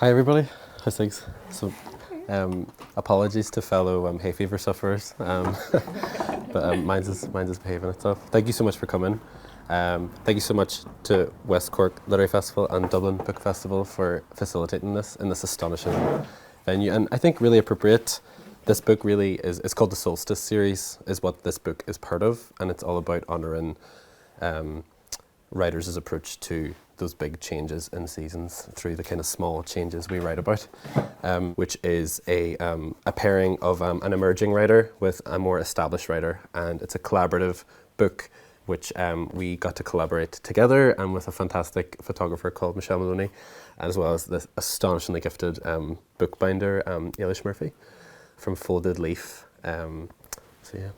Hi everybody, how's things? So, apologies to fellow hay fever sufferers, but mine's is behaving itself. Thank you so much for coming. Thank you so much to West Cork Literary Festival and Dublin Book Festival for facilitating this in this astonishing venue. And I think really appropriate. This book really is, it's called the Solstice series, is what this book is part of, and it's all about honouring writers' approach to those big changes in seasons through the kind of small changes we write about, which is a pairing of an emerging writer with a more established writer, and it's a collaborative book which we got to collaborate together and with a fantastic photographer called Michelle Moloney, as well as this astonishingly gifted bookbinder, Eilish Murphy from Folded Leaf. So yeah.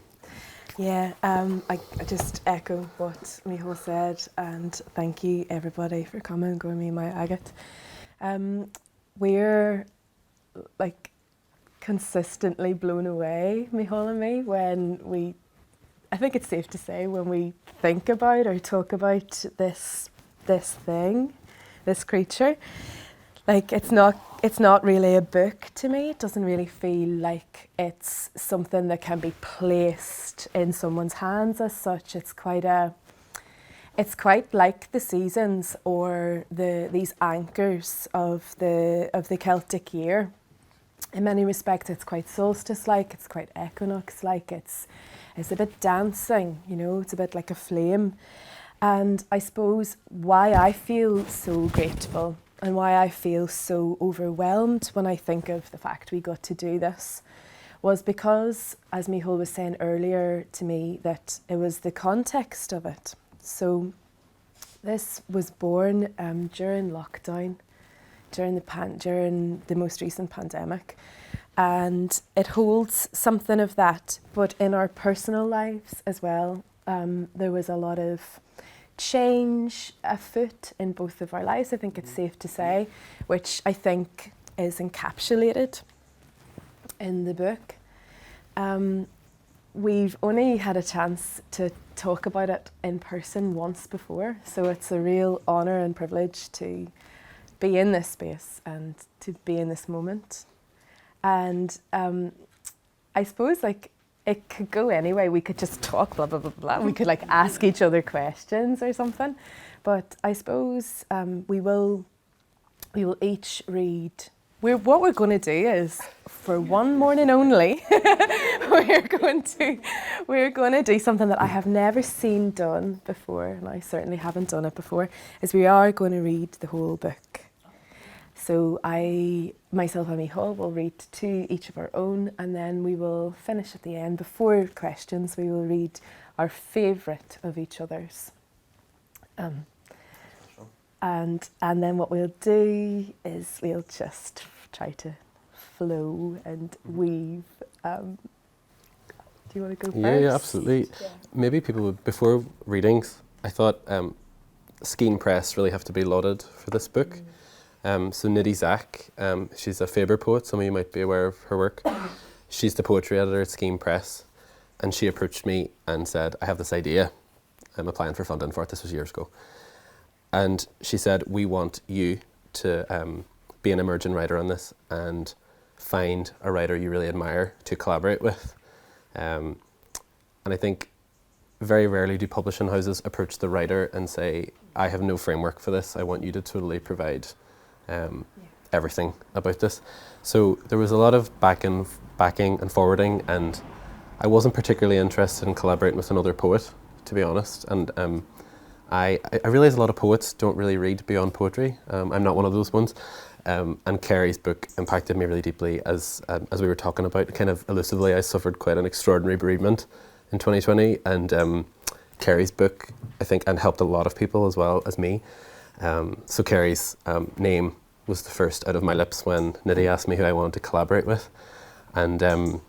Yeah, I just echo what Mícheál said, and thank you everybody for coming, going me my agate. We're like consistently blown away, Mícheál and me, when I think it's safe to say, when we think about or talk about this thing, this creature. Like it's not really a book to me. It doesn't really feel like it's something that can be placed in someone's hands as such. It's quite like the seasons or these anchors of the Celtic year. In many respects, it's quite solstice-like. It's quite equinox-like. It's a bit dancing, you know. It's a bit like a flame. And I suppose why I feel so grateful and why I feel so overwhelmed when I think of the fact we got to do this was because, as Mícheál was saying earlier to me, that it was the context of it. So this was born during lockdown, during the most recent pandemic, and it holds something of that, but in our personal lives as well. There was a lot of change afoot in both of our lives, I think it's safe to say, which I think is encapsulated in the book. We've only had a chance to talk about it in person once before, so it's a real honour and privilege to be in this space and to be in this moment. And I suppose like it could go anyway. We could just talk, blah, blah, blah, blah. We could like ask each other questions or something. But I suppose we will each read. What we're going to do is, for one morning only, we're going to do something that I have never seen done before, and I certainly haven't done it before, is we are going to read the whole book. So myself and Mícheál will read two each of our own, and then we will finish at the end. Before questions, we will read our favourite of each other's. And then what we'll do is we'll just try to flow and weave. Do you want to go first? Yeah, absolutely. Yeah. Maybe people would, before readings, I thought Skein Press really have to be lauded for this book. So Nidhi Zak, she's a Faber poet, some of you might be aware of her work. She's the poetry editor at Skein Press, and she approached me and said, I have this idea. I'm applying for funding for it, this was years ago. And she said, we want you to be an emerging writer on this and find a writer you really admire to collaborate with. And I think very rarely do publishing houses approach the writer and say, I have no framework for this, I want you to totally provide everything about this. So there was a lot of backing and forwarding, and I wasn't particularly interested in collaborating with another poet, to be honest. And I realise a lot of poets don't really read beyond poetry. I'm not one of those ones. And Kerri's book impacted me really deeply as we were talking about, kind of elusively. I suffered quite an extraordinary bereavement in 2020, and Kerri's book, I think, and helped a lot of people as well as me. So Kerri's name was the first out of my lips when Nidhi asked me who I wanted to collaborate with. And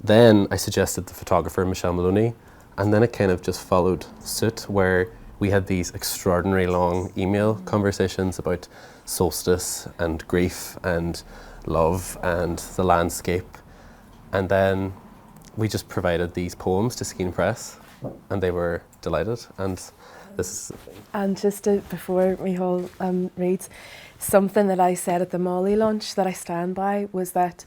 then I suggested the photographer, Michelle Moloney, and then it kind of just followed suit, where we had these extraordinary long email conversations about solstice and grief and love and the landscape. And then we just provided these poems to Skein Press, and they were delighted. And this is... And just before Mícheál reads, something that I said at the Molly launch that I stand by was that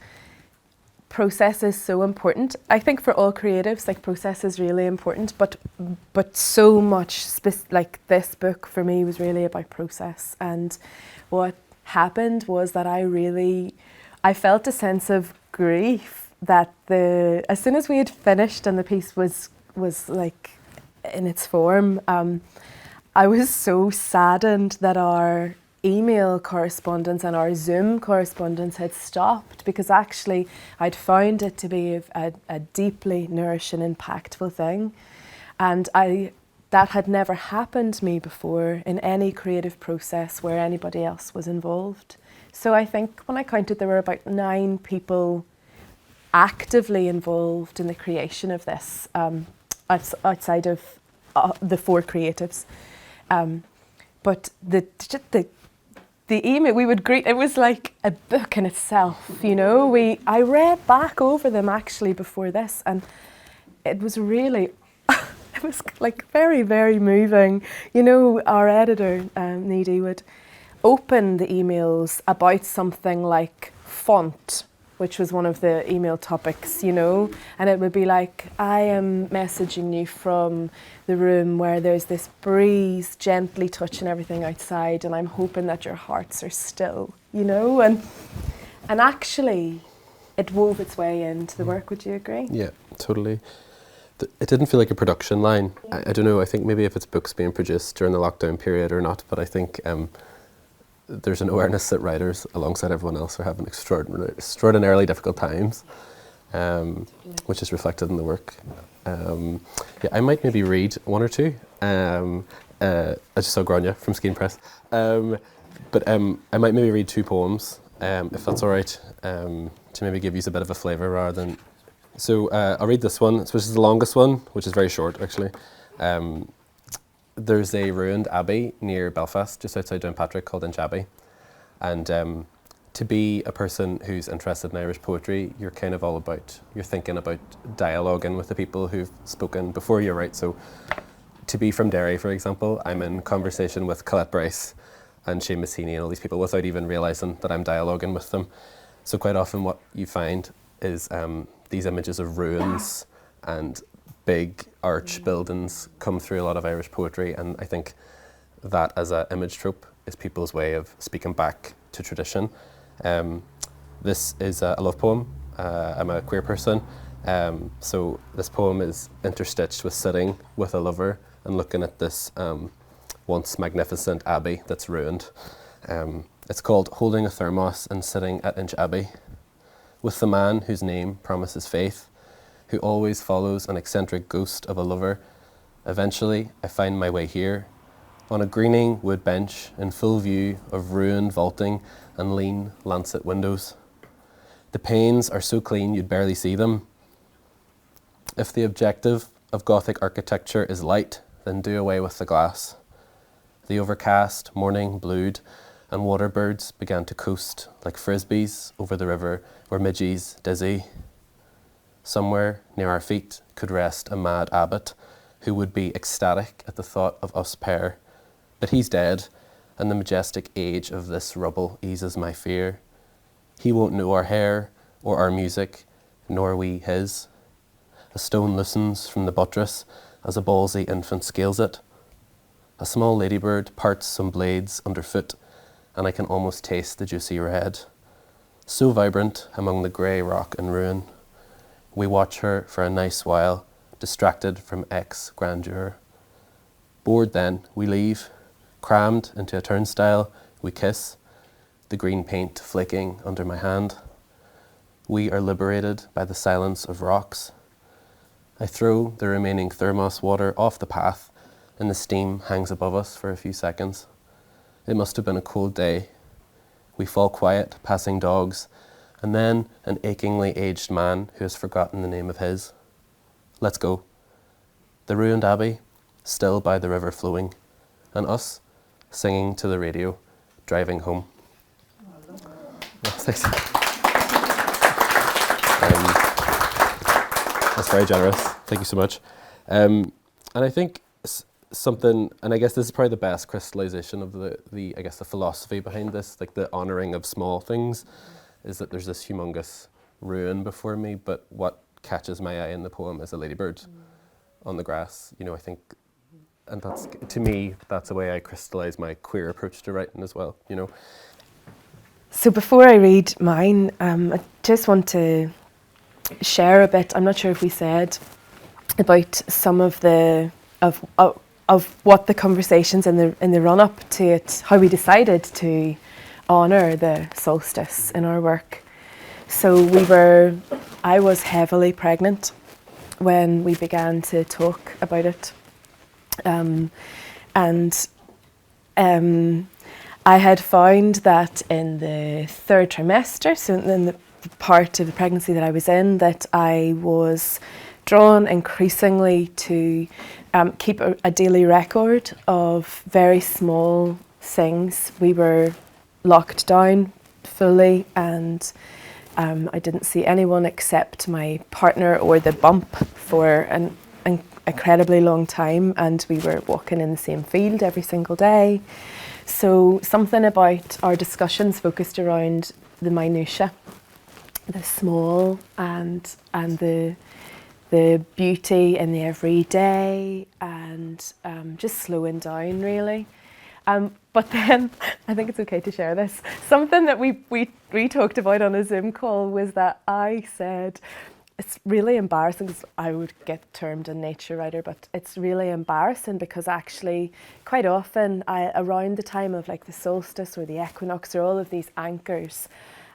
process is so important. I think for all creatives, like process is really important, but so much, like this book for me was really about process. And what happened was that I felt a sense of grief that as soon as we had finished and the piece was like in its form, I was so saddened that our email correspondence and our Zoom correspondence had stopped, because actually I'd found it to be a deeply nourishing, impactful thing. And that had never happened to me before in any creative process where anybody else was involved. So I think when I counted, there were about 9 people actively involved in the creation of this, outside of the 4 creatives. But the email we would greet, it was like a book in itself, you know. I read back over them actually before this, and it was really, it was like very, very moving. You know, our editor, Needy, would open the emails about something like font, which was one of the email topics, you know, and it would be like, I am messaging you from the room where there's this breeze gently touching everything outside, and I'm hoping that your hearts are still, you know, and actually it wove its way into the work. Would you agree? Yeah, totally. It didn't feel like a production line. I don't know, I think maybe if it's books being produced during the lockdown period or not, but I think there's an awareness that writers, alongside everyone else, are having extraordinarily difficult times, which is reflected in the work. Yeah, I might maybe read 1 or 2. I just saw Grania from Skein Press. But I might maybe read 2 poems, if that's all right, to maybe give you a bit of a flavour rather than... So I'll read this one, which is the longest one, which is very short, actually. There's a ruined abbey near Belfast, just outside Downpatrick, called Inch Abbey. And to be a person who's interested in Irish poetry, you're kind of all about, you're thinking about dialoguing with the people who've spoken before you, right? So to be from Derry, for example, I'm in conversation with Colette Bryce and Seamus Heaney and all these people without even realising that I'm dialoguing with them. So quite often what you find is these images of ruins and big arch buildings come through a lot of Irish poetry, and I think that as an image trope is people's way of speaking back to tradition. This is a love poem. I'm a queer person, so this poem is interstitched with sitting with a lover and looking at this once magnificent abbey that's ruined. It's called Holding a Thermos and Sitting at Inch Abbey, with the man whose name promises faith, who always follows an eccentric ghost of a lover. Eventually, I find my way here, on a greening wood bench in full view of ruined vaulting and lean lancet windows. The panes are so clean you'd barely see them. If the objective of Gothic architecture is light, then do away with the glass. The overcast morning blued, and water birds began to coast like frisbees over the river where midges dizzy. Somewhere near our feet could rest a mad abbot who would be ecstatic at the thought of us pair. But he's dead, and the majestic age of this rubble eases my fear. He won't know our hair or our music, nor we his. A stone loosens from the buttress as a ballsy infant scales it. A small ladybird parts some blades underfoot, and I can almost taste the juicy red. So vibrant among the grey rock and ruin. We watch her for a nice while, distracted from grandeur. Bored then, we leave. Crammed into a turnstile, we kiss, the green paint flaking under my hand. We are liberated by the silence of rocks. I throw the remaining thermos water off the path, and the steam hangs above us for a few seconds. It must have been a cold day. We fall quiet, passing dogs, and then an achingly aged man who has forgotten the name of his. Let's go. The ruined abbey, still by the river flowing, and us singing to the radio, driving home. That's very generous. Thank you so much. And I think something, and I guess this is probably the best crystallization of the I guess the philosophy behind this, like the honouring of small things, is that there's this humongous ruin before me, but what catches my eye in the poem is a ladybird on the grass. You know, I think, and that's, to me, that's the way I crystallise my queer approach to writing as well, you know. So before I read mine, I just want to share a bit. I'm not sure if we said about some of the of what the conversations in the run up to it, how we decided to honour the solstice in our work. So I was heavily pregnant when we began to talk about it, and I had found that in the third trimester, so in the part of the pregnancy that I was in, that I was drawn increasingly to keep a daily record of very small things. We were locked down fully, and I didn't see anyone except my partner or the bump for an incredibly long time, and we were walking in the same field every single day. So something about our discussions focused around the minutiae, the small, and the beauty in the everyday, and just slowing down really. But then, I think it's okay to share this, something that we talked about on a Zoom call was that I said, it's really embarrassing, because I would get termed a nature writer, but it's really embarrassing because actually quite often around the time of like the solstice or the equinox or all of these anchors,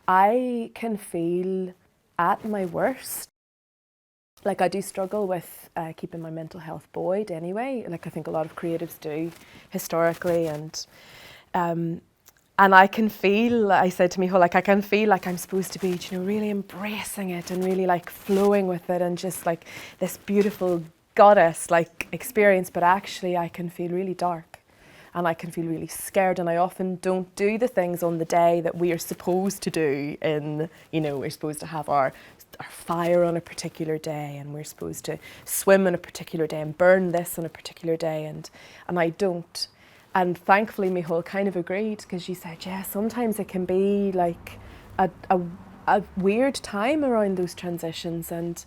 I can feel at my worst. Like I do struggle with keeping my mental health buoyed anyway, like I think a lot of creatives do historically, and I can feel, I said to Mícheál, like I can feel like I'm supposed to be, you know, really embracing it and really like flowing with it and just like this beautiful goddess like experience, but actually I can feel really dark and I can feel really scared, and I often don't do the things on the day that we are supposed to do in, you know, we're supposed to have our fire on a particular day, and we're supposed to swim on a particular day and burn this on a particular day, and I don't. And thankfully Mícheál kind of agreed, because she said, yeah, sometimes it can be like a weird time around those transitions, and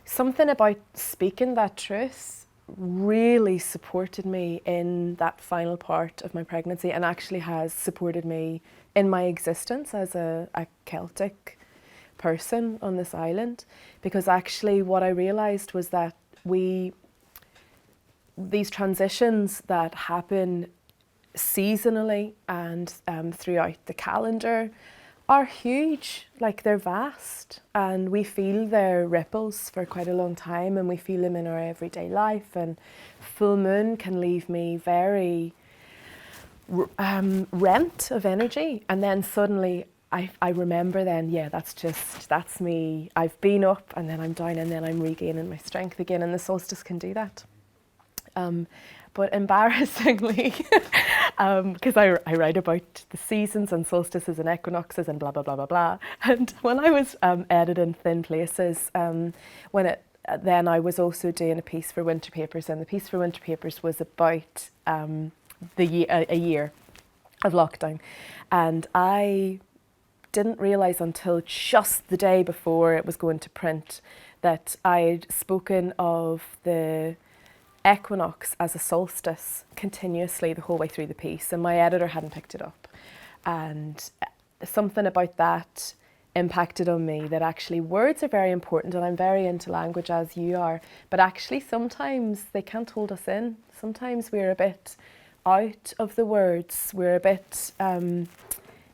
something about speaking that truth really supported me in that final part of my pregnancy, and actually has supported me in my existence as a Celtic person on this island, because actually what I realised was that these transitions that happen seasonally and throughout the calendar are huge, like they're vast, and we feel their ripples for quite a long time, and we feel them in our everyday life. And full moon can leave me very rent of energy, and then suddenly I remember then, yeah, that's me. I've been up and then I'm down and then I'm regaining my strength again, and the solstice can do that. But embarrassingly, because I write about the seasons and solstices and equinoxes and blah, blah, blah, blah, blah. And when I was editing Thin Places, then I was also doing a piece for Winter Papers, and the piece for Winter Papers was about a year of lockdown. And I didn't realise until just the day before it was going to print that I'd spoken of the equinox as a solstice continuously the whole way through the piece, and my editor hadn't picked it up. And something about that impacted on me, that actually words are very important, and I'm very into language as you are, but actually sometimes they can't hold us in. Sometimes we're a bit out of the words, we're a bit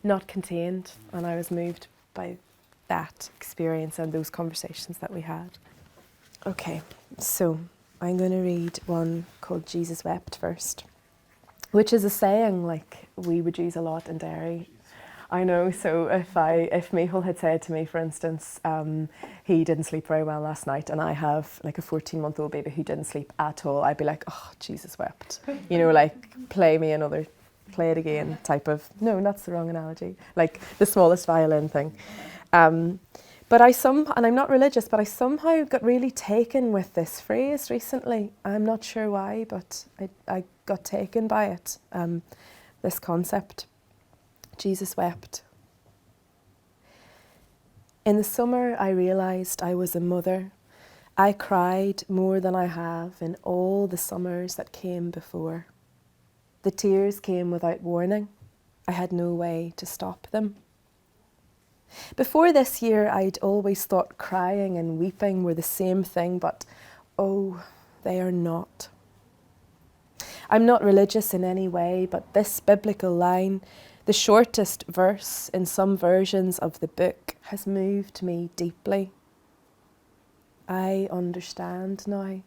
not contained, and I was moved by that experience and those conversations that we had. Okay, so I'm going to read one called Jesus Wept first, which is a saying like we would use a lot in Derry. I know, so if Mícheál had said to me, for instance, he didn't sleep very well last night, and I have like a 14-month-old baby who didn't sleep at all, I'd be like, oh, Jesus wept. You know, like play it again type of, no, that's the wrong analogy, like the smallest violin thing. But and I'm not religious, but I somehow got really taken with this phrase recently. I'm not sure why, but I got taken by it, this concept. Jesus wept. In the summer, I realised I was a mother. I cried more than I have in all the summers that came before. The tears came without warning. I had no way to stop them. Before this year, I'd always thought crying and weeping were the same thing, but oh, they are not. I'm not religious in any way, but this biblical line, the shortest verse in some versions of the book, has moved me deeply. I understand now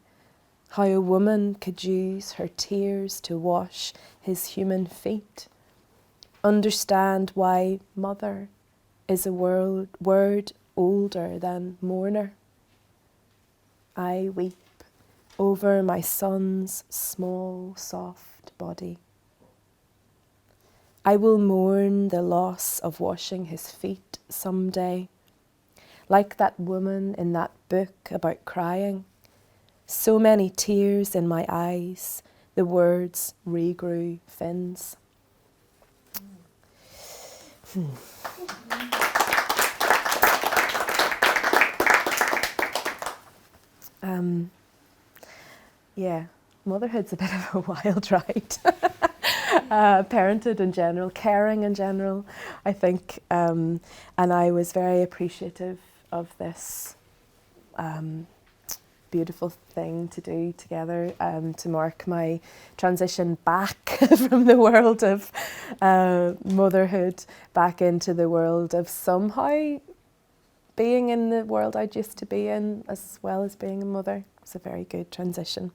how a woman could use her tears to wash his human feet. Understand why mother is a word older than mourner. I weep over my son's small, soft body. I will mourn the loss of washing his feet someday. Like that woman in that book about crying, so many tears in my eyes, the words regrew fins. Yeah, motherhood's a bit of a wild ride. Parenthood in general, caring in general, I think. And I was very appreciative of this beautiful thing to do together, to mark my transition back from the world of motherhood back into the world of somehow being in the world I used to be in, as well as being a mother. It's a very good transition.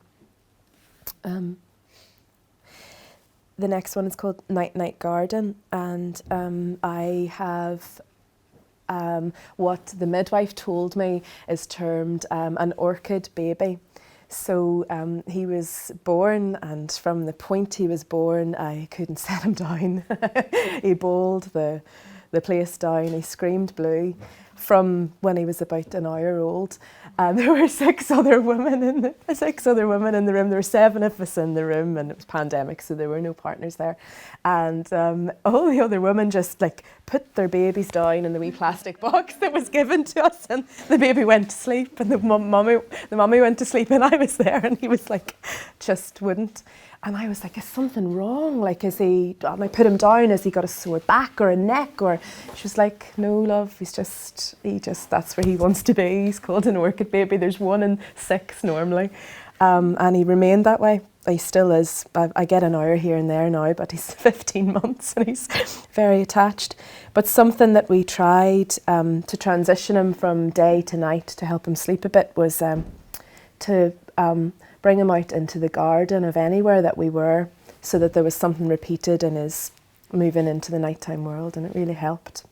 The next one is called Night Night Garden, and I have what the midwife told me is termed an orchid baby. So he was born, and from the point he was born, I couldn't set him down. He bawled the place down, he screamed blue. From when he was about an hour old, there were six other women in the room. There were 7 of us in the room, and it was pandemic, so there were no partners there. And all the other women just like put their babies down in the wee plastic box that was given to us, and the baby went to sleep, and the mummy went to sleep, and I was there, and he was like, just wouldn't. And I was like, is something wrong? Like, and I put him down, has he got a sore back or a neck? Or she was like, no, love, he just, that's where he wants to be. He's called an orchid baby. There's 1 in 6 normally. And he remained that way. He still is. I get an hour here and there now, but he's 15 months and he's very attached. But something that we tried to transition him from day to night to help him sleep a bit was to bring him out into the garden of anywhere that we were, so that there was something repeated in his moving into the nighttime world, and it really helped.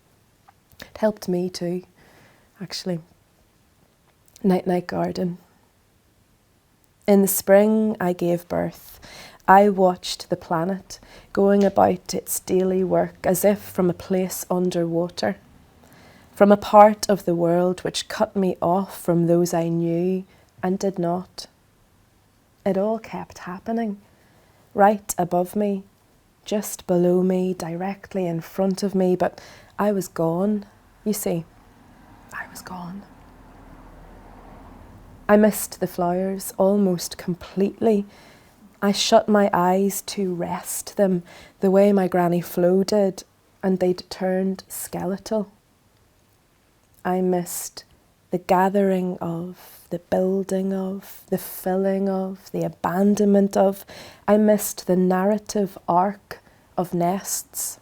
It helped me too, actually. Night Night Garden. In the spring I gave birth. I watched the planet going about its daily work as if from a place underwater, from a part of the world which cut me off from those I knew and did not. It all kept happening, right above me, just below me, directly in front of me, but I was gone, you see. I was gone. I missed the flowers almost completely. I shut my eyes to rest them the way my Granny Flo did, and they'd turned skeletal. I missed the gathering of, the building of, the filling of, the abandonment of. I missed the narrative arc of nests.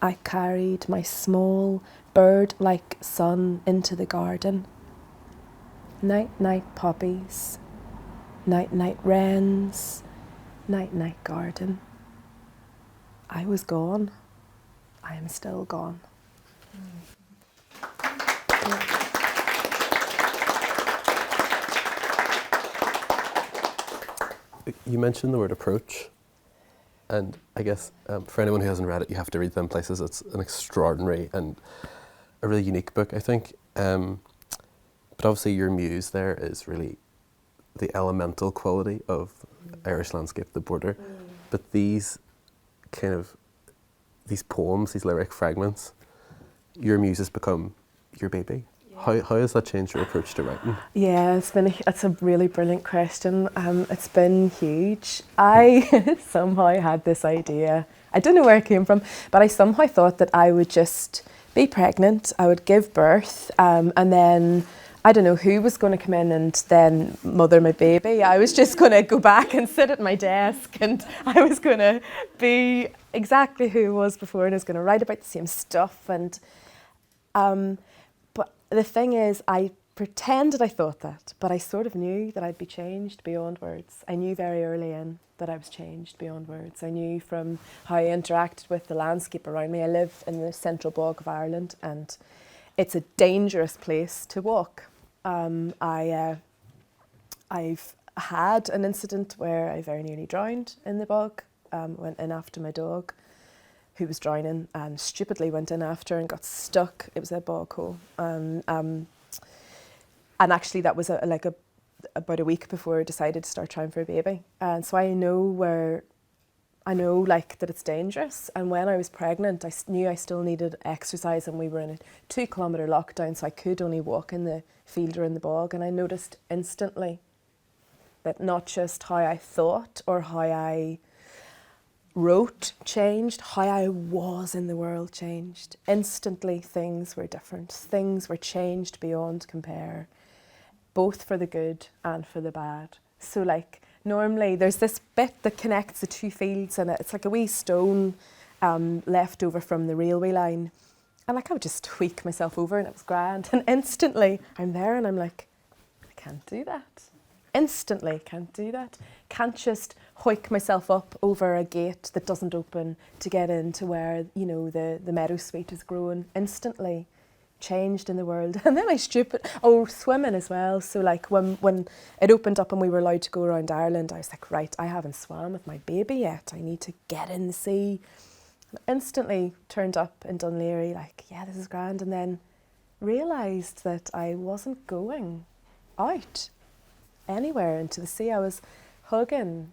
I carried my small, bird-like son into the garden. Night, night poppies, night, night wrens, night, night garden. I was gone. I am still gone. You mentioned the word approach, and I guess for anyone who hasn't read it, you have to read them places. It's an extraordinary and a really unique book, I think. But obviously your muse there is really the elemental quality of Irish landscape, the border. But these poems, these lyric fragments, your muse has become your baby. Yeah. How has that changed your approach to writing? Yeah, it's a really brilliant question. It's been huge. I somehow had this idea. I don't know where it came from, but I somehow thought that I would just be pregnant, I would give birth, and then I don't know who was going to come in and then mother my baby. I was just going to go back and sit at my desk, and I was going to be exactly who I was before, and I was going to write about the same stuff. And but the thing is, I pretended I thought that, but I sort of knew that I'd be changed beyond words. I knew very early in that I was changed beyond words. I knew from how I interacted with the landscape around me. I live in the central bog of Ireland, and it's a dangerous place to walk. I've had an incident where I very nearly drowned in the bog. Went in after my dog, who was drowning, and stupidly went in after and got stuck. It was a bog hole. And actually that was about a week before I decided to start trying for a baby. And so I know that it's dangerous. And when I was pregnant, I knew I still needed exercise, and we were in a 2-kilometre lockdown, so I could only walk in the field or in the bog. And I noticed instantly that not just how I thought or how I wrote changed, how I was in the world changed. Instantly things were different. Things were changed beyond compare, both for the good and for the bad. So like normally there's this bit that connects the two fields, and it's like a wee stone left over from the railway line. And like I would just tweak myself over and it was grand. And instantly I'm there and I'm like, I can't do that. Instantly can't do that. Can't just hoik myself up over a gate that doesn't open to get into where, you know, the meadowsweet is growing. Instantly changed in the world. And then swimming as well. So like when it opened up and we were allowed to go around Ireland, I was like, right, I haven't swam with my baby yet. I need to get in the sea. And instantly turned up in Dunleary, like, yeah, this is grand. And then realised that I wasn't going out anywhere into the sea. I was hugging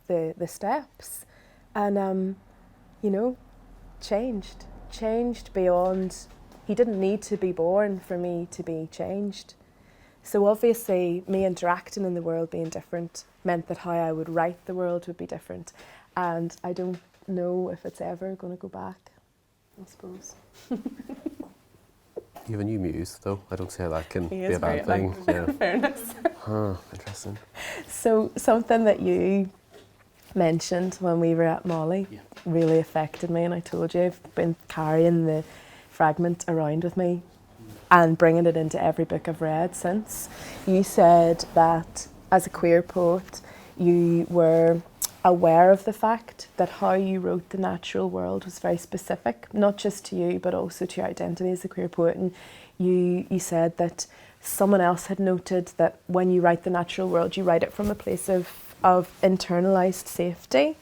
the steps, and changed beyond. He didn't need to be born for me to be changed. So obviously me interacting in the world being different meant that how I would write the world would be different, and I don't know if it's ever going to go back, I suppose. You have a new muse, though. I don't see how that can be a bad thing. Yeah. Fairness. Interesting. So something that you mentioned when we were at Molly really affected me, and I told you I've been carrying the fragment around with me and bringing it into every book I've read since. You said that as a queer poet, you were aware of the fact that how you wrote the natural world was very specific, not just to you, but also to your identity as a queer poet. And you said that someone else had noted that when you write the natural world, you write it from a place of internalised safety.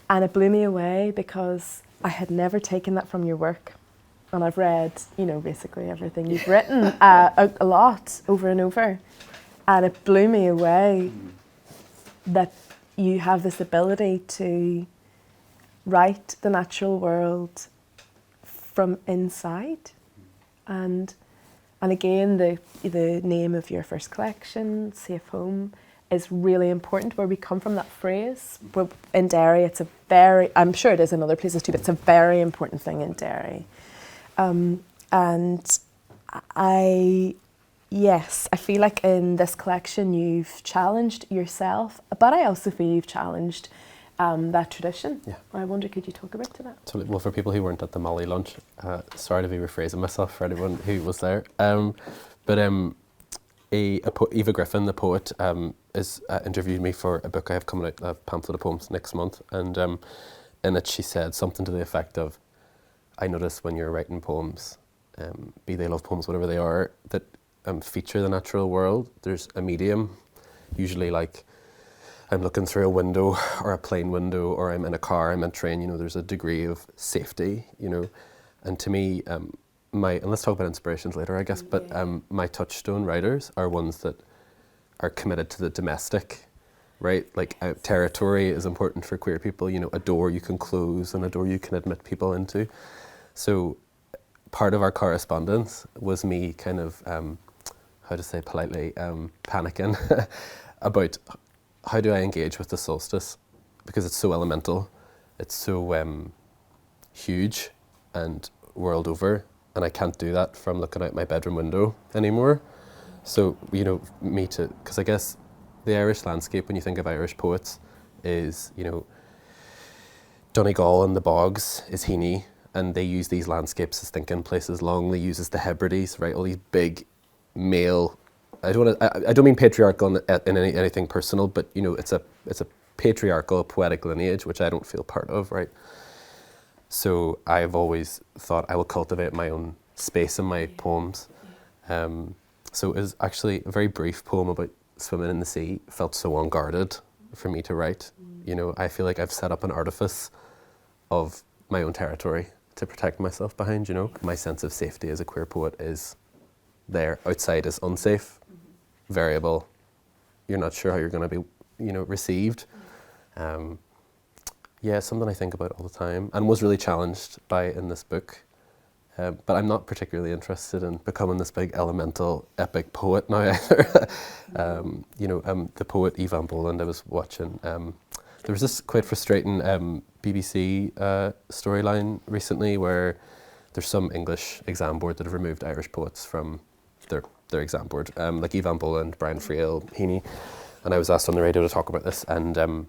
And it blew me away because I had never taken that from your work. And I've read, basically everything you've written a lot over and over. And it blew me away that you have this ability to write the natural world from inside. And again, the name of your first collection, Safe Home, is really important, where we come from that phrase. In Derry, it's I'm sure it is in other places too, but it's a very important thing in Derry. And I feel like in this collection you've challenged yourself, but I also feel you've challenged that tradition. Yeah. I wonder, could you talk a bit to that? Totally. Well, for people who weren't at the Molly lunch, sorry to be rephrasing myself for anyone who was there, but Eva Griffin, the poet, is interviewed me for a book I have coming out, a pamphlet of poems next month, and in it she said something to the effect of, I notice when you're writing poems, be they love poems, whatever they are, that feature the natural world, there's a medium, usually like I'm looking through a window or a plane window, or I'm in a car, I'm in a train, there's a degree of safety, and to me, and let's talk about inspirations later, I guess, but my touchstone writers are ones that are committed to the domestic, right? Like territory is important for queer people, you know, a door you can close and a door you can admit people into. So part of our correspondence was me kind of, how to say politely, panicking about how do I engage with the solstice, because it's so elemental, it's so huge and world over, and I can't do that from looking out my bedroom window anymore. So, you know, because I guess the Irish landscape, when you think of Irish poets, is, you know, Donegal and the bogs is Heaney, and they use these landscapes as thinking places. Longley uses the Hebrides, right? All these big male. I don't mean patriarchal in anything personal, but you know, it's a patriarchal poetic lineage which I don't feel part of, right? So I've always thought I will cultivate my own space in my poems. So it was actually a very brief poem about swimming in the sea. Felt so unguarded for me to write. You know, I feel like I've set up an artifice of my own territory to protect myself behind, you know. My sense of safety as a queer poet is there. Outside is unsafe, variable. You're not sure how you're going to be, you know, received. Yeah, something I think about all the time and was really challenged by in this book. But I'm not particularly interested in becoming this big elemental epic poet now either. You know, the poet Evan Boland I was watching, there was this quite frustrating BBC storyline recently where there's some English exam board that have removed Irish poets from their exam board, like Evan Boland, Brian Friel, Heaney, and I was asked on the radio to talk about this, and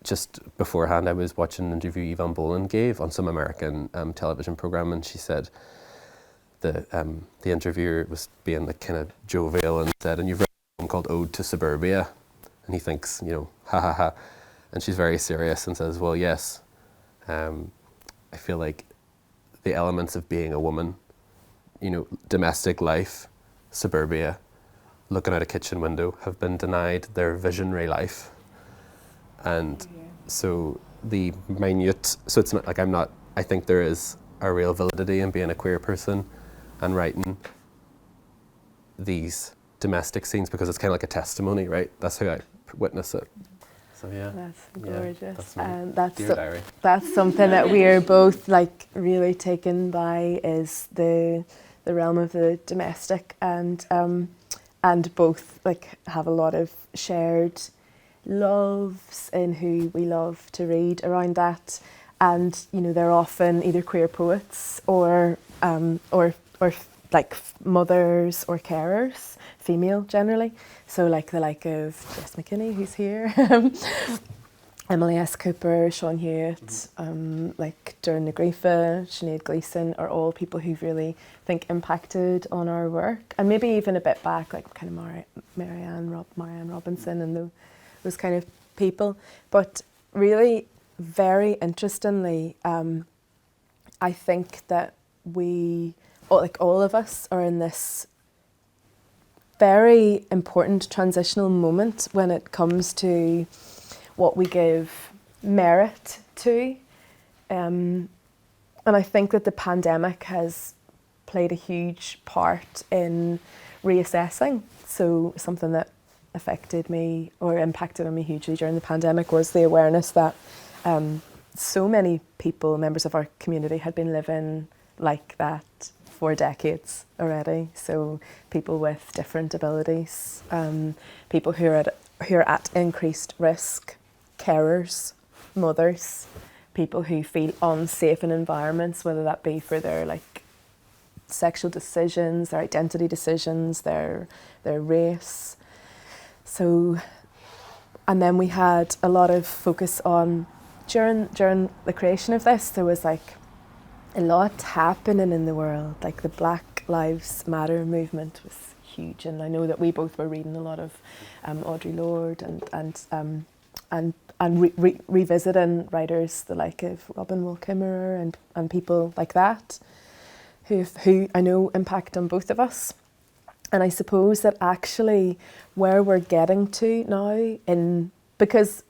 just beforehand I was watching an interview Evan Boland gave on some American television program, and she said the interviewer was being like kind of jovial and said, and you've read a poem called Ode to Suburbia, and he thinks, you know, ha ha ha, and she's very serious and says, well, yes, I feel like the elements of being a woman, you know, domestic life, suburbia, looking out a kitchen window, have been denied their visionary life. And so the minute, so it's not like I think there is a real validity in being a queer person and writing these domestic scenes because it's kind of like a testimony, right? That's how I witness it. So yeah. That's gorgeous. Diary. That's something that we're both like really taken by, is the realm of the domestic, and both like have a lot of shared loves in who we love to read around that, and you know, they're often either queer poets or like mothers or carers, female generally. So like the like of Jess McKinney, who's here, Emily S. Cooper, Sean Hewitt, like Doran na Gríofa, Sinead Gleeson are all people who've really, I think, impacted on our work. And maybe even a bit back, like kind of Marianne Robinson and those kind of people. But really, very interestingly, I think that all of us are in this very important transitional moment when it comes to what we give merit to. And I think that the pandemic has played a huge part in reassessing. So something that affected me or impacted on me hugely during the pandemic was the awareness that so many people, members of our community, had been living like that for decades already. So people with different abilities, people who are at increased risk, carers, mothers, people who feel unsafe in environments, whether that be for their like sexual decisions, their identity decisions, their race. So, and then we had a lot of focus on during the creation of this. There was like a lot happening in the world. Like the Black Lives Matter movement was huge, and I know that we both were reading a lot of Audre Lorde and revisiting writers the like of Robin Wall Kimmerer and people like that, who I know impact on both of us. And I suppose that actually where we're getting to now, because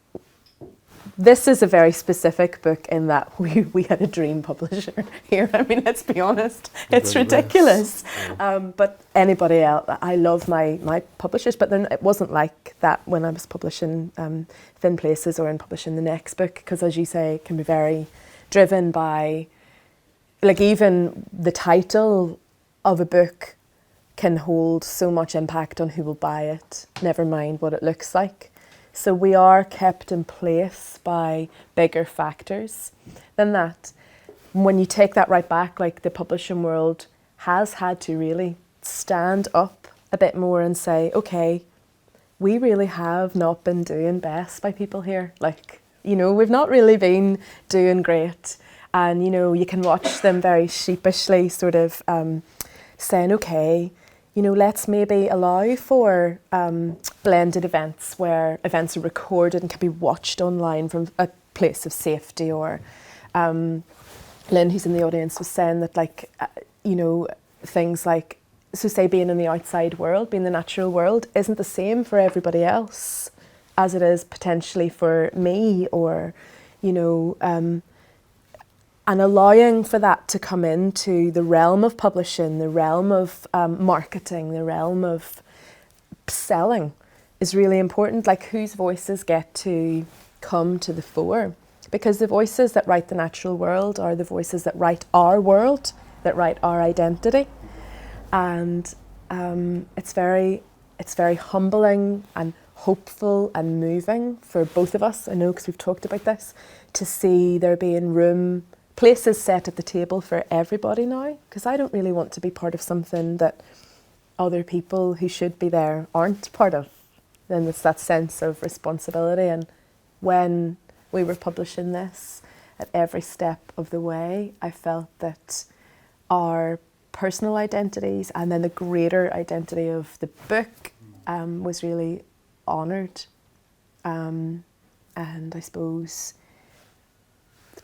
this is a very specific book in that we had a dream publisher here. I mean, let's be honest, it's ridiculous. But anybody else, I love my publishers, but then it wasn't like that when I was publishing Thin Places or in publishing the next book, because as you say, it can be very driven by, like even the title of a book can hold so much impact on who will buy it, never mind what it looks like. So we are kept in place by bigger factors than that. When you take that right back, like the publishing world has had to really stand up a bit more and say, okay, we really have not been doing best by people here. Like, you know, we've not really been doing great. And, you know, you can watch them very sheepishly sort of saying, okay, you know, let's maybe allow for blended events where events are recorded and can be watched online from a place of safety. Or Lynn, who's in the audience, was saying that, like, you know, things like, so say being in the outside world, being the natural world, isn't the same for everybody else as it is potentially for me, or, you know, and allowing for that to come into the realm of publishing, the realm of marketing, the realm of selling is really important. Like, whose voices get to come to the fore? Because the voices that write the natural world are the voices that write our world, that write our identity. And it's very humbling and hopeful and moving for both of us, I know, because we've talked about this, to see there being places set at the table for everybody now, because I don't really want to be part of something that other people who should be there aren't part of. Then it's that sense of responsibility. And when we were publishing this, at every step of the way, I felt that our personal identities and then the greater identity of the book was really honoured. And I suppose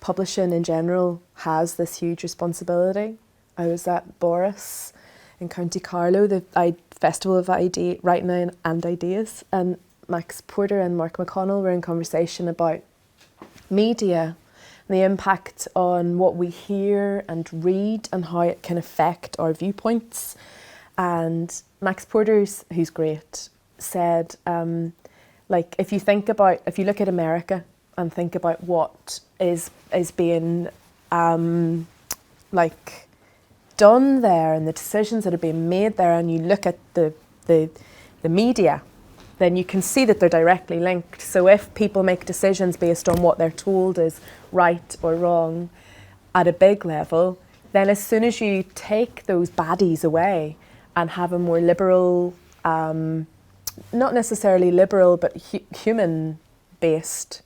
publishing in general has this huge responsibility. I was at Boris in County Carlow, the Festival of Writing and Ideas, and Max Porter and Mark McConnell were in conversation about media, the impact on what we hear and read and how it can affect our viewpoints. And Max Porter, who's great, said, like, if you look at America and think about what is being like done there and the decisions that are being made there, and you look at the media, then you can see that they're directly linked. So if people make decisions based on what they're told is right or wrong at a big level, then as soon as you take those baddies away and have a more liberal, not necessarily liberal, but human-based,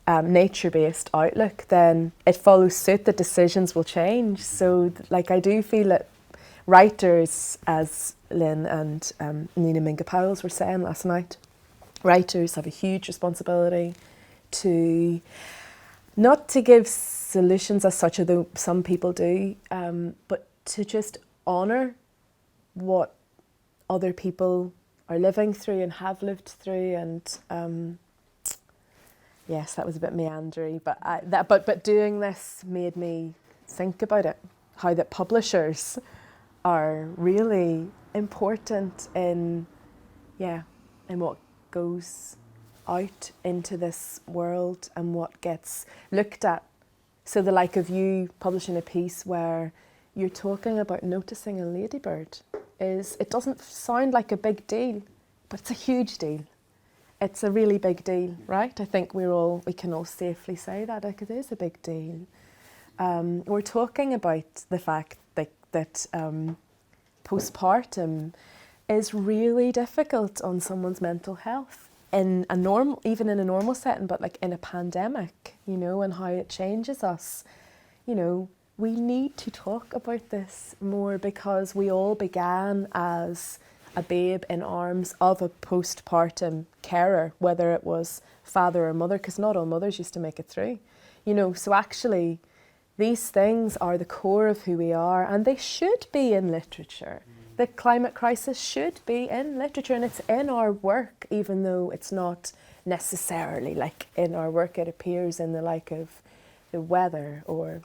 nature-based outlook, then it follows suit that decisions will change. So, like, I do feel that writers, as Lynn and Nina Minga-Powells were saying last night, writers have a huge responsibility to not to give solutions as such, although some people do, but to just honour what other people are living through and have lived through. And yes, that was a bit meandery, but doing this made me think about it, how that publishers are really important in what goes out into this world and what gets looked at. So the like of you publishing a piece where you're talking about noticing a ladybird it doesn't sound like a big deal, but it's a huge deal. It's a really big deal, right? I think we can all safely say that, like, it is a big deal. We're talking about the fact that postpartum is really difficult on someone's mental health in a normal setting, but like in a pandemic, you know, and how it changes us. You know, we need to talk about this more, because we all began as a babe in arms of a postpartum carer, whether it was father or mother, because not all mothers used to make it through. You know, so actually these things are the core of who we are, and they should be in literature. The climate crisis should be in literature, and it's in our work, even though it's not necessarily. Like in our work, it appears in the like of the weather or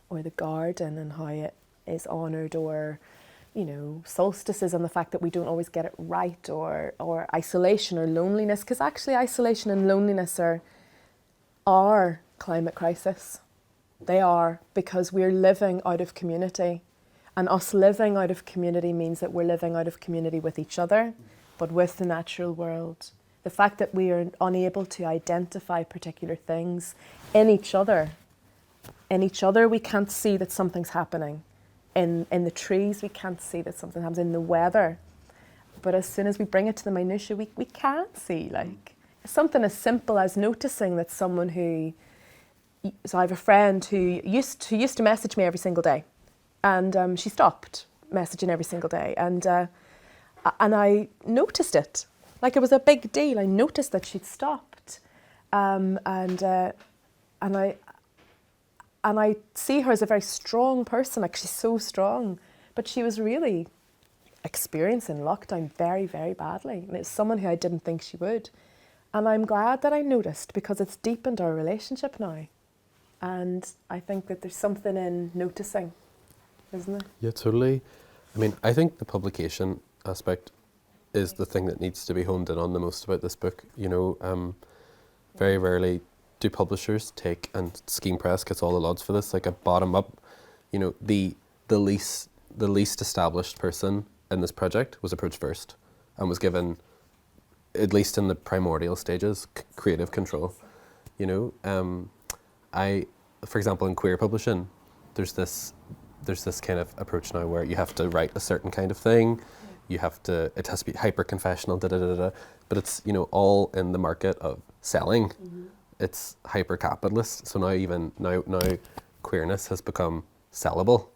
the garden and how it is honoured, or solstices and the fact that we don't always get it right, or isolation or loneliness, because actually isolation and loneliness are climate crisis. They are, because we're living out of community, and us living out of community means that we're living out of community with each other, but with the natural world. The fact that we are unable to identify particular things in each other, we can't see that something's happening. In the trees, we can't see that something happens. In the weather. But as soon as we bring it to the minutiae, we can't see. Like something as simple as noticing that someone who... So I have a friend who used to message me every single day. And she stopped messaging every single day. And I noticed it. Like it was a big deal. I noticed that she'd stopped. And I see her as a very strong person, like she's so strong, but she was really experiencing lockdown very, very badly. And it's someone who I didn't think she would. And I'm glad that I noticed, because it's deepened our relationship now. And I think that there's something in noticing, isn't there? Yeah, totally. I mean, I think the publication aspect is the thing that needs to be honed in on the most about this book. Very rarely do publishers take, and Skein Press gets all the lauds for this, like a bottom up, the least established person in this project was approached first and was given, at least in the primordial stages, creative control. For example, in queer publishing, there's this kind of approach now where you have to write a certain kind of thing, it has to be hyper confessional, but it's all in the market of selling. It's hyper capitalist. So now queerness has become sellable,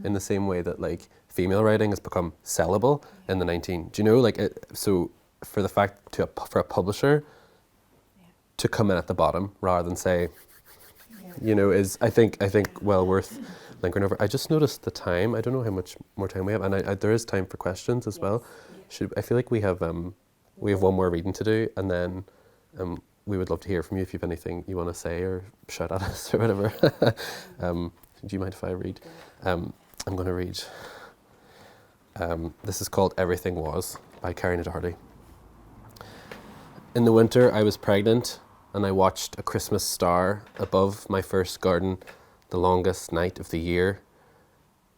in the same way that like female writing has become sellable in the 19. Do you know, like so for the fact for a publisher to come in at the bottom rather than say, is I think well worth lingering over. I just noticed the time. I don't know how much more time we have, and there is time for questions as well. I feel like we have one more reading to do, and then we would love to hear from you if you have anything you want to say or shout at us or whatever. Do you mind if I read? I'm going to read. This is called Everything Was by Dochartaigh. In the winter, I was pregnant, and I watched a Christmas star above my first garden, the longest night of the year.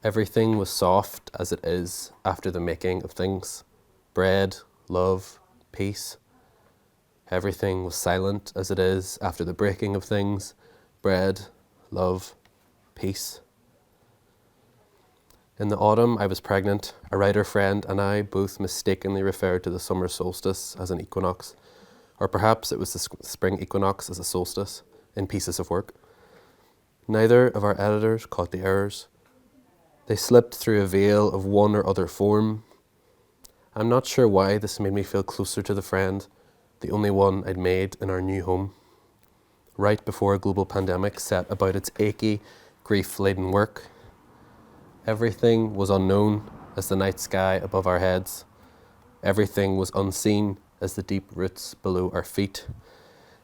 Everything was soft as it is after the making of things. Bread, love, peace. Everything was silent as it is after the breaking of things. Bread, love, peace. In the autumn, I was pregnant. A writer friend and I both mistakenly referred to the summer solstice as an equinox, or perhaps it was the spring equinox as a solstice, in pieces of work. Neither of our editors caught the errors. They slipped through a veil of one or other form. I'm not sure why this made me feel closer to the friend, the only one I'd made in our new home. Right before a global pandemic set about its achy, grief-laden work. Everything was unknown as the night sky above our heads. Everything was unseen as the deep roots below our feet.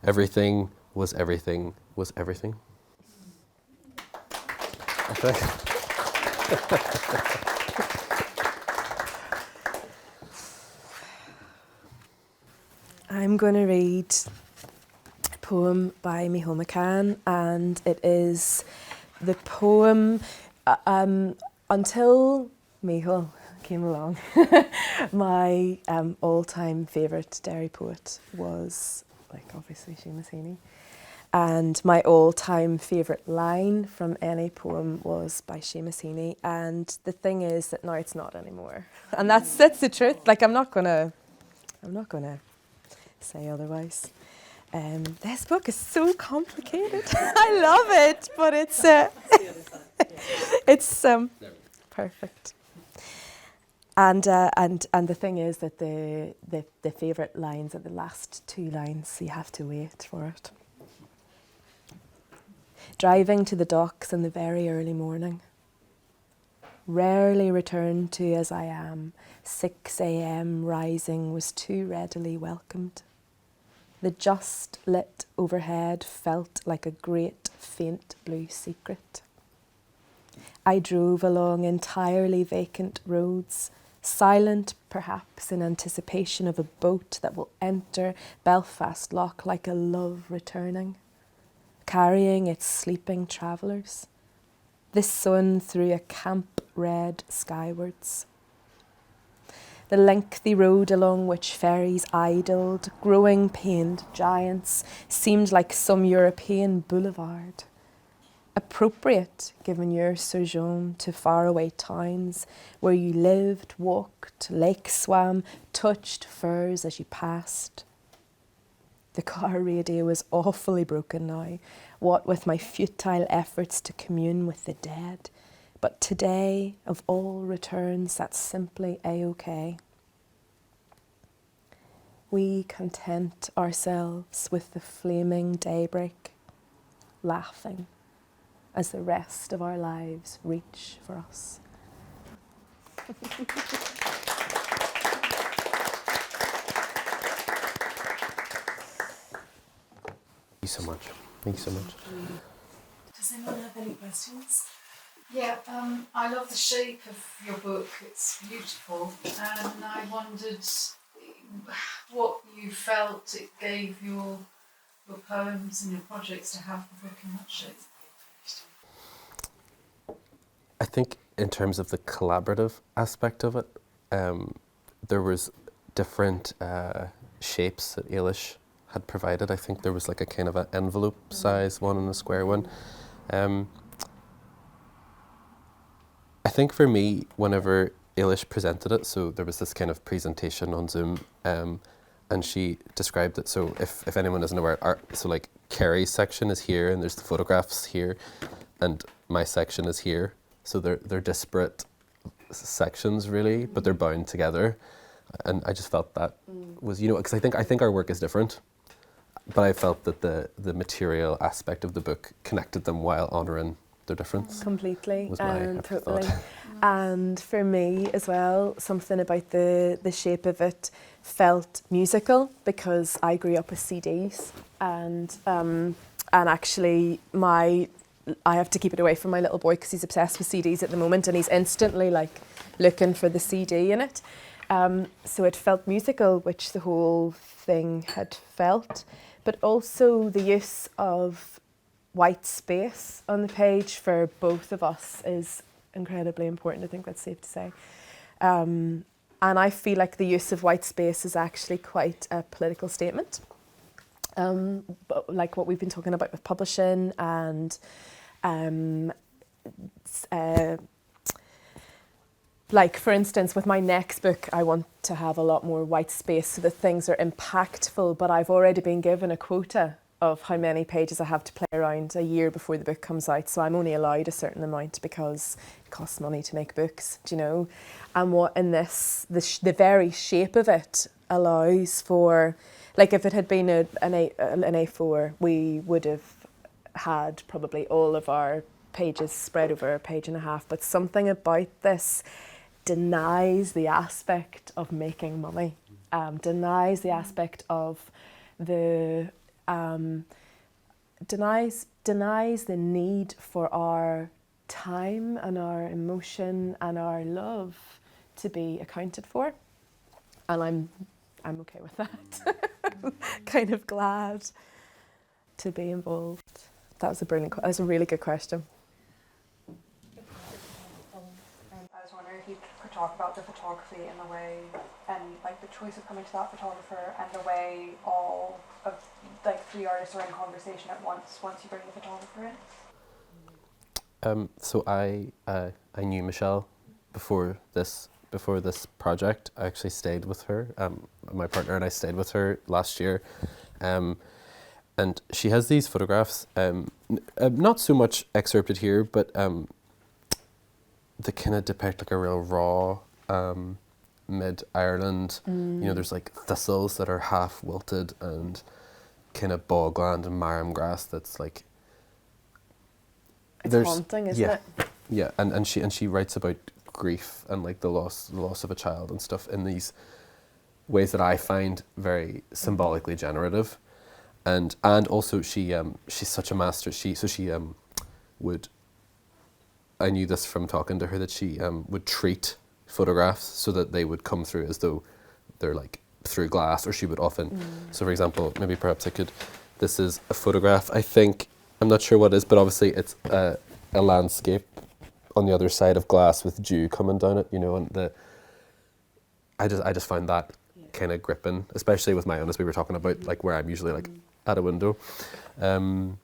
Everything was everything was everything. Okay. I'm going to read a poem by Mícheál McCann, and it is the poem until Mícheál came along. My all-time favourite Derry poet was, obviously, Chea Moloney. And my all-time favourite line from any poem was by Chea Moloney. And the thing is that now it's not anymore. And that's the truth. I'm not gonna say otherwise. This book is so complicated. I love it, but it's perfect. And the thing is that the favourite lines are the last two lines, so you have to wait for it. Driving to the docks in the very early morning. Rarely returned to as I am. 6 a.m. rising was too readily welcomed. The just lit overhead felt like a great faint blue secret. I drove along entirely vacant roads, silent perhaps in anticipation of a boat that will enter Belfast Lough like a love returning, carrying its sleeping travellers. The sun threw a camp red skywards. The lengthy road along which ferries idled, growing pained giants, seemed like some European boulevard. Appropriate, given your sojourn to faraway towns where you lived, walked, lake swam, touched furs as you passed. The car radio was awfully broken now, what with my futile efforts to commune with the dead. But today, of all returns, that's simply a-okay. We content ourselves with the flaming daybreak, laughing as the rest of our lives reach for us. Thank you so much. Thank you so much. Does anyone have any questions? Yeah, I love the shape of your book. It's beautiful, and I wondered what you felt it gave your poems and your projects to have the book in that shape. I think in terms of the collaborative aspect of it, there was different shapes that Eilish had provided. I think there was like a kind of an envelope size one and a square one. I think for me, whenever Eilish presented it, so there was this kind of presentation on Zoom, and she described it. So if anyone isn't aware, so like Kerri's section is here, and there's the photographs here, and my section is here. So they're disparate sections really, but they're bound together. And I just felt that was, because I think our work is different, but I felt that the material aspect of the book connected them while honouring their difference. Completely, Was my and happy totally. thought. And for me as well, something about the shape of it felt musical, because I grew up with CDs, and actually I have to keep it away from my little boy because he's obsessed with CDs at the moment, and he's instantly like looking for the CD in it. So it felt musical, which the whole thing had felt, but also the use of white space on the page for both of us is incredibly important. I think that's safe to say. And I feel like the use of white space is actually quite a political statement. But like what we've been talking about with publishing, and like for instance with my next book, I want to have a lot more white space so that things are impactful, but I've already been given a quota of how many pages I have to play around a year before the book comes out, so I'm only allowed a certain amount because it costs money to make books, do you know? And what in this, the very shape of it allows for, like if it had been an A4, we would have had probably all of our pages spread over a page and a half, but something about this denies the aspect of making money, denies the aspect of the denies the need for our time and our emotion and our love to be accounted for, and I'm okay with that. Kind of glad to be involved. That was a really good question. I was wondering if you could talk about the photography and the way, and like the choice of coming to that photographer, and the way all of like three artists are in conversation at once you bring the photographer in. So I knew Michelle before this project. I actually stayed with her. My partner and I stayed with her last year, and she has these photographs. Not so much excerpted here, but they kind of depict like a real raw mid-Ireland. There's like thistles that are half wilted and kind of bogland and marram grass that's like. It's haunting, isn't it? Yeah, and she writes about grief and like the loss of a child and stuff in these ways that I find very symbolically generative. and also she's such a master. Would, I knew this from talking to her, that she would treat photographs so that they would come through as though they're like through glass, or she would often, so for example, maybe perhaps I could, this is a photograph, I think, I'm not sure what it is, but obviously it's a landscape on the other side of glass with dew coming down it, you know, and I just find that kind of gripping, especially with my own, as we were talking about, like where I'm usually like at a window. And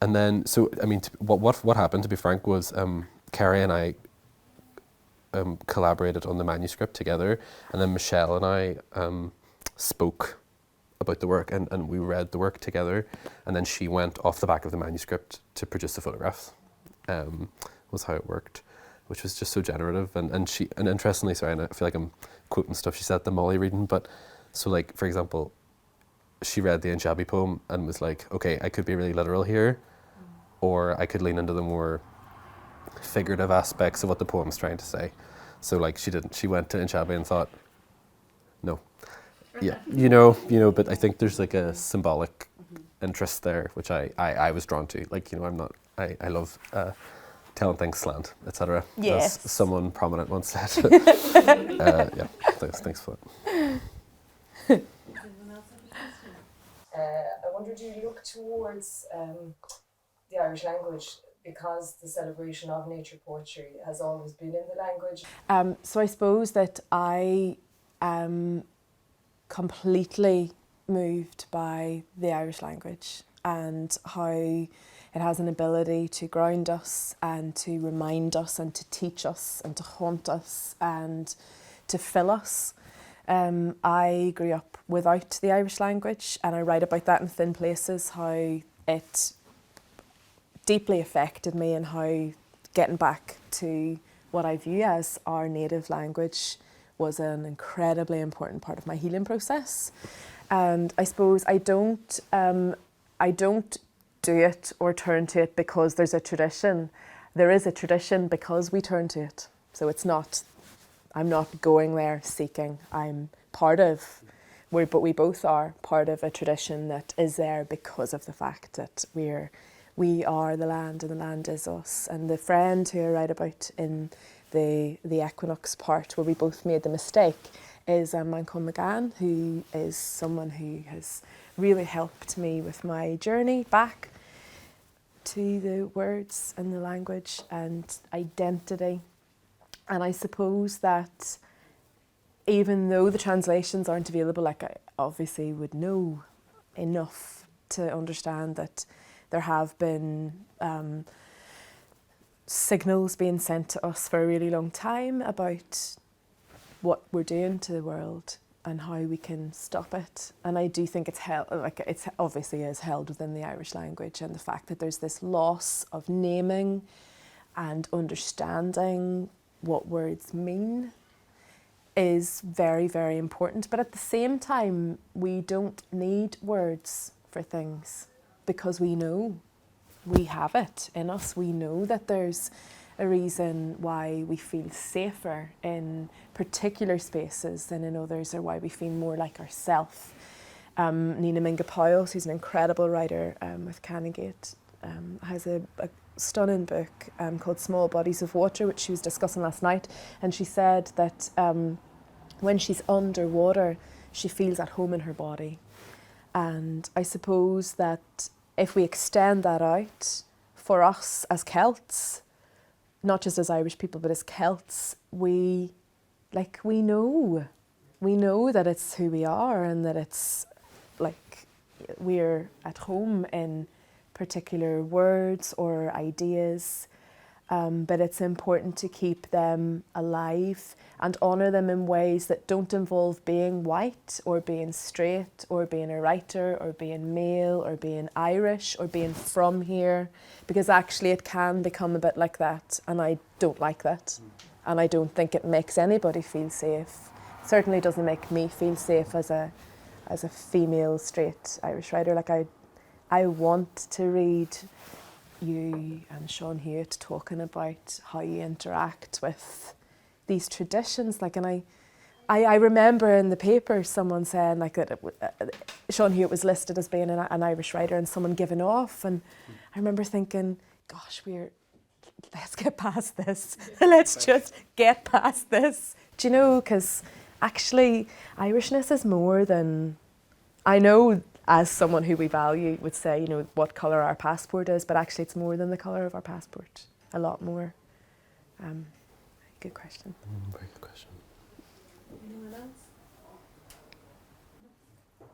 then, so, I mean, what happened, to be frank, was Kerri and I collaborated on the manuscript together, and then Michelle and I spoke about the work, and we read the work together, and then she went off the back of the manuscript to produce the photographs, was how it worked, which was just so generative. And interestingly, sorry, and I feel like I'm quoting stuff she said at the Molly reading, but so like, for example, she read the Punjabi poem and was like, okay, I could be really literal here, or I could lean into the more figurative aspects of what the poem's trying to say. So like she went to Punjabi and thought, no. Yeah, you know, but I think there's like a symbolic interest there, which I was drawn to. Like, you know, I love telling things slant, etc. Yes. As someone prominent once said. Yeah, thanks for that. I wonder, do you look towards the Irish language because the celebration of nature poetry has always been in the language? So I suppose that I am completely moved by the Irish language and how it has an ability to ground us and to remind us and to teach us and to haunt us and to fill us. I grew up without the Irish language, and I write about that in Thin Places, how it deeply affected me and how getting back to what I view as our native language was an incredibly important part of my healing process. And I suppose I don't do it or turn to it because there's a tradition. There is a tradition because we turn to it. So I'm not going there seeking. I'm part of, but we both are part of a tradition that is there because of the fact that we are the land and the land is us. And the friend who I write about in the equinox part, where we both made the mistake, is McCann McCann, who is someone who has really helped me with my journey back to the words and the language and identity. And I suppose that even though the translations aren't available, like I obviously would know enough to understand that there have been signals being sent to us for a really long time about what we're doing to the world and how we can stop it. And I do think it's obviously is held within the Irish language, and the fact that there's this loss of naming and understanding what words mean is very, very important. But at the same time, we don't need words for things because we know we have it in us. We know that there's a reason why we feel safer in particular spaces than in others, or why we feel more like ourselves. Nina Minga Powell, who's an incredible writer with Canongate, has a stunning book called Small Bodies of Water, which she was discussing last night, and she said that when she's underwater, she feels at home in her body. And I suppose that if we extend that out for us as Celts, not just as Irish people, but as Celts, we know that it's who we are, and that it's like we're at home in particular words or ideas, but it's important to keep them alive and honour them in ways that don't involve being white or being straight or being a writer or being male or being Irish or being from here, because actually it can become a bit like that, and I don't like that, and I don't think it makes anybody feel safe. It certainly doesn't make me feel safe as a female straight Irish writer. Like I want to read you and Sean Hewitt talking about how you interact with these traditions, like, and I remember in the paper someone saying like that Sean Hewitt was listed as being an Irish writer and someone giving off, and I remember thinking, gosh, let's get past this. Let's just get past this. Do you know, because actually Irishness is more than, I know as someone who we value would say, you know, what colour our passport is, but actually it's more than the colour of our passport, a lot more. Good question. Very good question. Anyone else?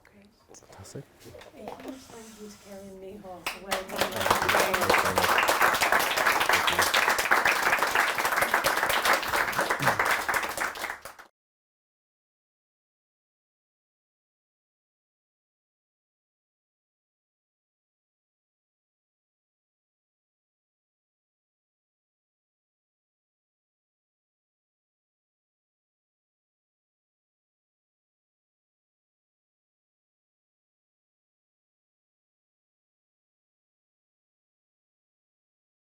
Great. Fantastic. Thank you to Kerri and Mícheál for well done.